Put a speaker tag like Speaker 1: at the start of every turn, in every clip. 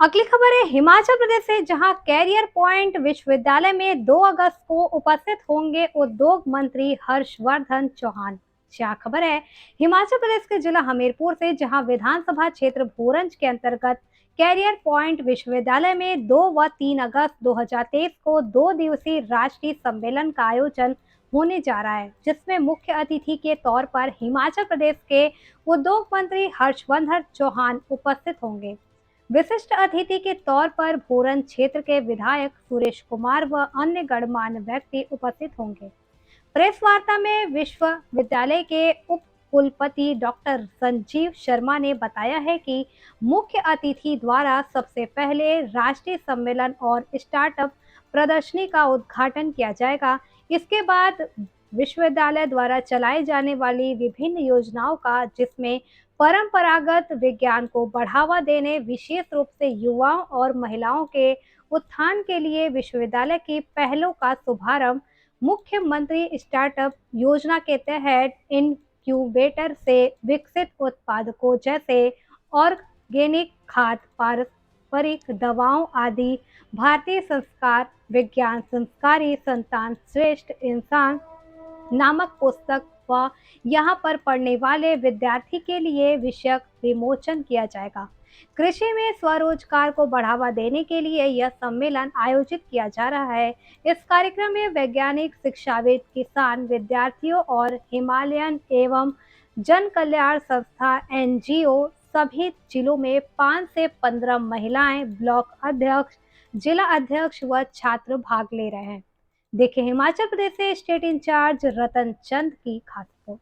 Speaker 1: अगली खबर है हिमाचल प्रदेश से, जहां कैरियर पॉइंट विश्वविद्यालय में 2 अगस्त को उपस्थित होंगे उद्योग मंत्री हर्षवर्धन चौहान। क्या खबर है हिमाचल प्रदेश के जिला हमीरपुर से, जहां विधानसभा क्षेत्र भोरंज के अंतर्गत कैरियर पॉइंट विश्वविद्यालय में 2 व 3 अगस्त 2023 को 2 दिवसीय राष्ट्रीय सम्मेलन का आयोजन होने जा रहा है, जिसमें मुख्य अतिथि के तौर पर हिमाचल प्रदेश के उद्योग मंत्री हर्षवर्धन चौहान उपस्थित होंगे। विशिष्ट अतिथि के तौर पर भोरंज क्षेत्र के विधायक सुरेश कुमार व अन्य गणमान्य व्यक्ति उपस्थित होंगे। प्रेस वार्ता में विश्वविद्यालय के उप कुलपति डॉक्टर संजीव शर्मा ने बताया है कि मुख्य अतिथि द्वारा सबसे पहले राष्ट्रीय सम्मेलन और स्टार्टअप प्रदर्शनी का उद्घाटन किया जाएगा। इसके बाद विश्वविद्यालय द्वारा चलाई जाने वाली विभिन्न योजनाओं का, जिसमें परंपरागत विज्ञान को बढ़ावा देने, विशेष रूप से युवाओं और महिलाओं के उत्थान के लिए विश्वविद्यालय की पहलों का शुभारंभ, मुख्यमंत्री स्टार्टअप योजना के तहत इनक्यूबेटर से विकसित उत्पादकों जैसे ऑर्गेनिक खाद, पारंपरिक दवाओं आदि, भारतीय संस्कार विज्ञान संस्कारी संतान श्रेष्ठ इंसान नामक पुस्तक व यहाँ पर पढ़ने वाले विद्यार्थी के लिए विषयक विमोचन किया जाएगा। कृषि में स्वरोजगार को बढ़ावा देने के लिए यह सम्मेलन आयोजित किया जा रहा है। इस कार्यक्रम में वैज्ञानिक, शिक्षाविद, किसान, विद्यार्थियों और हिमालयन एवं जन कल्याण संस्था एनजीओ सभी जिलों में 5 से 15 महिलाएं, ब्लॉक अध्यक्ष, जिला अध्यक्ष व छात्र भाग ले रहे हैं। देखिए हिमाचल प्रदेश से स्टेट इंचार्ज रतन चंद की खास रिपोर्ट।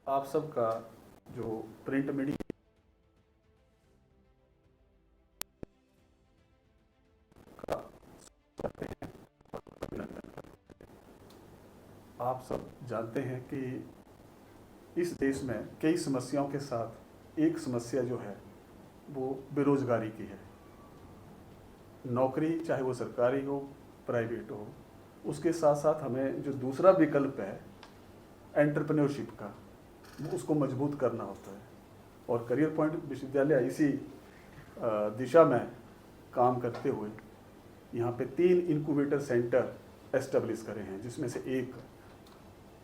Speaker 2: आप सबका जो प्रिंट मीडिया का करते हैं और अभिनंदन करते हैं। आप सब जानते हैं कि इस देश में कई समस्याओं के साथ एक समस्या जो है वो बेरोजगारी की है। नौकरी चाहे वो सरकारी हो, प्राइवेट हो, उसके साथ साथ हमें जो दूसरा विकल्प है एंटरप्रेन्योरशिप का, वो उसको मजबूत करना होता है। और करियर पॉइंट विश्वविद्यालय इसी दिशा में काम करते हुए यहाँ पे 3 इनक्यूबेटर सेंटर एस्टेब्लिश करे हैं, जिसमें से एक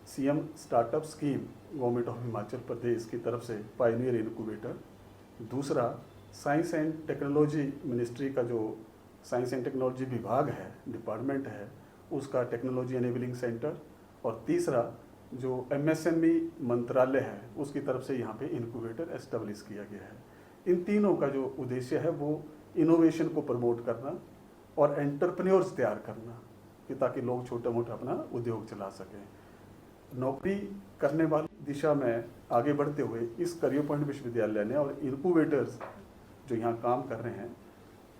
Speaker 2: CM startup scheme government of Himachal Pradesh की तरफ से पायनियर इनक्यूबेटर, दूसरा साइंस एंड टेक्नोलॉजी मिनिस्ट्री का जो साइंस एंड टेक्नोलॉजी विभाग है, डिपार्टमेंट है, उसका टेक्नोलॉजी एनेबलिंग सेंटर, और तीसरा जो एमएसएमई मंत्रालय है उसकी तरफ से यहाँ पे इनक्यूबेटर एस्टेब्लिश किया गया है। इन तीनों का जो उद्देश्य है वो इनोवेशन को प्रमोट करना और एंटरप्रेन्योर्स तैयार करना, कि ताकि लोग छोटा मोटा अपना उद्योग चला सकें। नौकरी करने वाली दिशा में आगे बढ़ते हुए इस करियर पॉइंट विश्वविद्यालय ने और इनक्यूबेटर्स जो यहाँ काम कर रहे हैं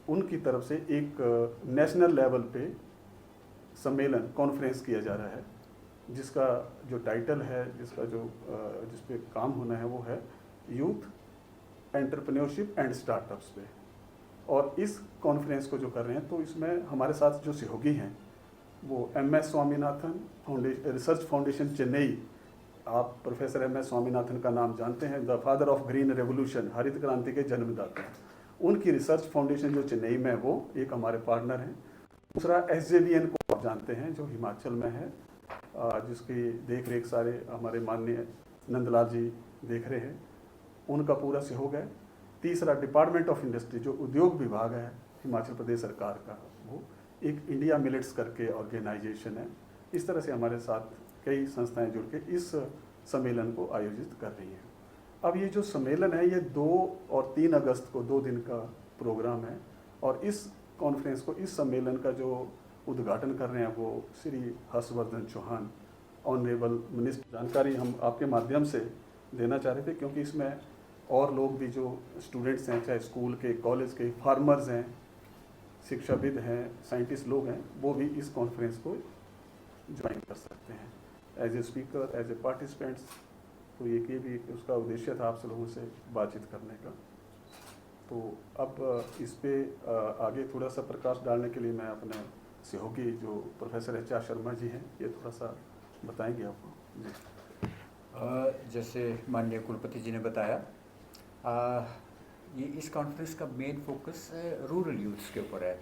Speaker 2: उनकी तरफ से एक नेशनल लेवल पे सम्मेलन कॉन्फ्रेंस किया जा रहा है, जिसका जो टाइटल है, जिस पे काम होना है वो है यूथ एंटरप्रेन्योरशिप एंड स्टार्टअप्स पे। और इस कॉन्फ्रेंस को जो कर रहे हैं तो इसमें हमारे साथ जो सहयोगी हैं वो MS Swaminathan research foundation Chennai. आप प्रोफेसर एमएस स्वामीनाथन का नाम जानते हैं, the father of green revolution, हरित क्रांति के जन्मदाता। उनकी रिसर्च फाउंडेशन जो चेन्नई में है वो एक हमारे पार्टनर हैं। दूसरा एसजेवीएन को आप जानते हैं जो हिमाचल में है, जिसकी देख रेख सारे हमारे माननीय नंदलाल जी देख रहे हैं, उनका पूरा सहयोग है। तीसरा डिपार्टमेंट ऑफ इंडस्ट्री जो उद्योग विभाग है हिमाचल प्रदेश सरकार का, वो एक इंडिया मिलेट्स करके ऑर्गेनाइजेशन है। इस तरह से हमारे साथ कई संस्थाएं जुड़ के इस सम्मेलन को आयोजित कर रही हैं। अब ये जो सम्मेलन है ये 2 और 3 अगस्त को 2 दिन का प्रोग्राम है, और इस कॉन्फ्रेंस को, इस सम्मेलन का जो उद्घाटन कर रहे हैं वो श्री हर्षवर्धन चौहान, ऑनरेबल मिनिस्टर। जानकारी हम आपके माध्यम से देना चाह रहे थे, क्योंकि इसमें और लोग भी जो स्टूडेंट्स हैं, चाहे स्कूल के, कॉलेज के, फार्मर्स हैं, शिक्षाविद हैं, साइंटिस्ट लोग हैं, वो भी इस कॉन्फ्रेंस को ज्वाइन कर सकते हैं as a speaker, as a participants. तो ये भी उसका उद्देश्य था आप सब लोगों से बातचीत करने का। तो अब इस पे आगे थोड़ा सा प्रकाश डालने के लिए मैं अपने सहयोगी जो professor H R Sharma ji हैं, ये थोड़ा सा बताएंगे आपको जी।
Speaker 3: जैसे माननीय कुलपति जी ने बताया, ये इस कॉन्फ्रेंस का मेन फोकस रूरल यूथ्स के ऊपर है,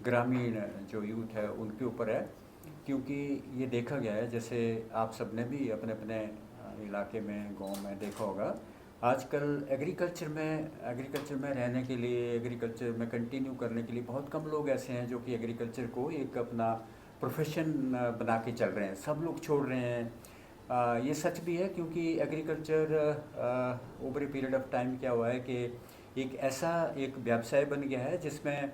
Speaker 3: ग्रामीण जो यूथ है उनके ऊपर है। क्योंकि ये देखा गया है, जैसे आप सब ने भी अपने अपने इलाके में, गांव में देखा होगा, आजकल एग्रीकल्चर में रहने के लिए, एग्रीकल्चर में कंटिन्यू करने के लिए बहुत कम लोग ऐसे हैं जो कि एग्रीकल्चर को एक अपना प्रोफेशन बना के चल रहे हैं। सब लोग छोड़ रहे हैं। ये सच भी है, क्योंकि agriculture over a period of time क्या हुआ है कि एक व्यवसाय बन गया है जिसमें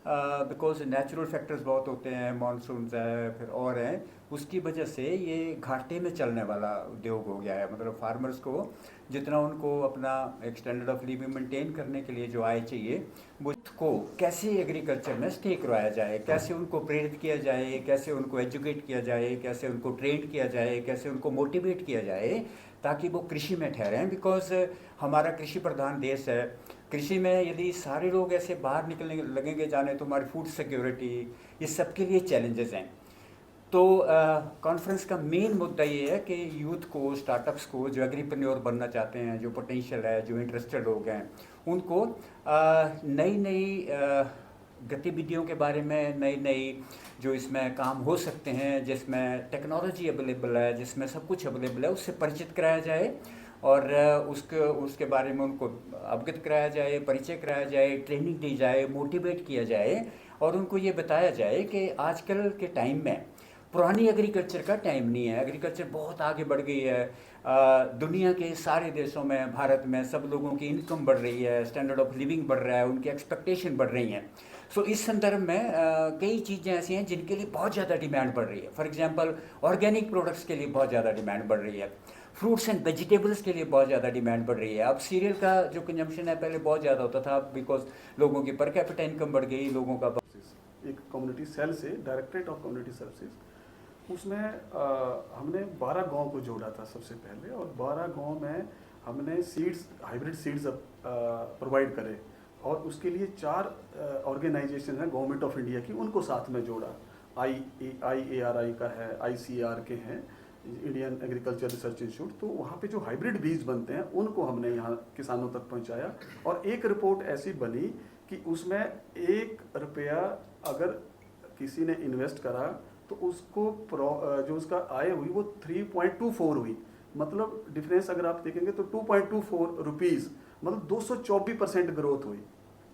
Speaker 3: बिकॉज नेचुरल फैक्टर्स बहुत होते हैं, मानसून्स है, फिर और हैं, उसकी वजह से ये घाटे में चलने वाला उद्योग हो गया है। मतलब फार्मर्स को जितना उनको अपना एक स्टैंडर्ड ऑफ लिविंग मेंटेन करने के लिए जो आय चाहिए, वो को कैसे एग्रीकल्चर में स्टे करवाया जाए, कैसे उनको प्रेरित किया जाए, कैसे उनको एजुकेट किया जाए, कैसे उनको ट्रेन किया जाए, कैसे उनको मोटिवेट किया जाए ताकि वो कृषि में ठहरें। बिकॉज हमारा कृषि प्रधान देश है। कृषि में यदि सारे लोग ऐसे बाहर निकलने लगेंगे जाने, तो हमारी फूड सिक्योरिटी, ये सबके लिए चैलेंजेस हैं। तो कॉन्फ्रेंस का मेन मुद्दा ये है कि यूथ को, स्टार्टअप्स को, जो एग्रीप्रेन्योर बनना चाहते हैं, जो पोटेंशियल है, जो इंटरेस्टेड लोग हैं, उनको नई नई गतिविधियों के बारे में, नई नई जो इसमें काम हो सकते हैं, जिसमें टेक्नोलॉजी अवेलेबल है, जिसमें सब कुछ अवेलेबल है, उससे परिचित कराया जाए और उसके बारे में उनको अवगत कराया जाए, परिचय कराया जाए, ट्रेनिंग दी जाए, मोटिवेट किया जाए और उनको ये बताया जाए कि आजकल के टाइम में पुरानी एग्रीकल्चर का टाइम नहीं है। एग्रीकल्चर बहुत आगे बढ़ गई है। दुनिया के सारे देशों में, भारत में सब लोगों की इनकम बढ़ रही है, स्टैंडर्ड ऑफ लिविंग बढ़ रहा है, उनकी एक्सपेक्टेशन बढ़ रही हैं। सो इस संदर्भ में कई चीज़ें ऐसी हैं जिनके लिए बहुत ज़्यादा डिमांड बढ़ रही है। फॉर एग्जांपल, ऑर्गेनिक प्रोडक्ट्स के लिए बहुत ज़्यादा डिमांड बढ़ रही है, फ्रूट्स एंड वेजिटेबल्स के लिए बहुत ज़्यादा डिमांड बढ़ रही है। अब सीरियल का जो कंजम्पशन है पहले बहुत ज़्यादा होता था, बिकॉज लोगों की पर कैपिटा इनकम बढ़ गई, लोगों का
Speaker 2: एक कम्युनिटी सेल से, डायरेक्टरेट ऑफ कम्युनिटी सर्विसेज, उसमें हमने 12 गांव को जोड़ा था सबसे पहले, और 12 गांव में हमने सीड्स, हाइब्रिड सीड्स प्रोवाइड करे, और उसके लिए 4 ऑर्गेनाइजेशन है गवर्नमेंट ऑफ इंडिया की, उनको साथ में जोड़ा। IARI का है, ICAR के हैं, इंडियन एग्रीकल्चर रिसर्च इंस्टीट्यूट। तो वहाँ पे जो हाइब्रिड बीज बनते हैं उनको हमने यहाँ किसानों तक पहुँचाया, और एक रिपोर्ट ऐसी बनी कि उसमें 1 रुपया अगर किसी ने इन्वेस्ट करा तो उसको जो उसका आय हुई वो 3.24 हुई। मतलब डिफरेंस अगर आप देखेंगे तो 2.24 रुपीज़, मतलब 224% ग्रोथ हुई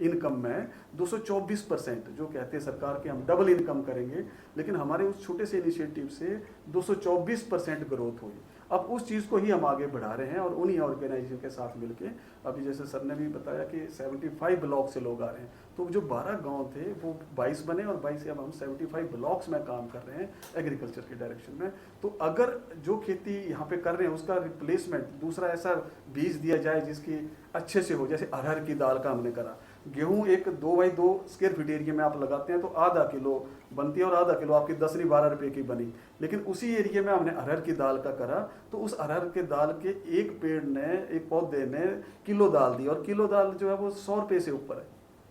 Speaker 2: इनकम में। 224%, जो कहते हैं सरकार के हम डबल इनकम करेंगे, लेकिन हमारे उस छोटे से इनिशिएटिव से 224% ग्रोथ हुई। अब उस चीज़ को ही हम आगे बढ़ा रहे हैं, और उन्हीं ऑर्गेनाइजेशन के साथ मिलके, अभी जैसे सर ने भी बताया कि 75 ब्लॉक से लोग आ रहे हैं, तो जो 12 गांव थे वो 22 बने, और 22 से अब हम 75 ब्लॉक्स में काम कर रहे हैं एग्रीकल्चर के डायरेक्शन में। तो अगर जो खेती यहाँ पे कर रहे हैं उसका रिप्लेसमेंट दूसरा ऐसा बीज दिया जाए जिसकी अच्छे से हो, जैसे अरहर की दाल का हमने करा। गेहूं एक 2x2 स्क्वायर फीट एरिया में आप लगाते हैं तो आधा किलो बनती है, और आधा किलो आपकी 10 नहीं 12 रुपए की बनी। लेकिन उसी एरिया में हमने अरहर की दाल का करा, तो उस अरहर के दाल के एक पेड़ ने, एक पौधे ने किलो दाल दी, और किलो दाल जो है वो 100 रुपये से ऊपर है।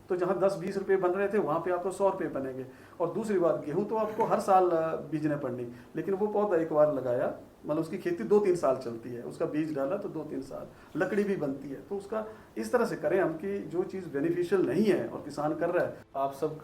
Speaker 2: तो जहाँ 10-20 रुपये बन रहे थे वहाँ पे आपको 100 रुपये बनेंगे। और दूसरी बात, गेहूं तो आपको हर साल बीजने पड़नी, लेकिन वो पौधा एक बार लगाया, मतलब उसकी खेती 2-3 साल चलती है, उसका बीज डाला तो 2-3 साल, लकड़ी भी बनती है। तो उसका इस तरह से करें हम कि जो चीज़ बेनिफिशियल नहीं है और किसान कर रहा है, आप सब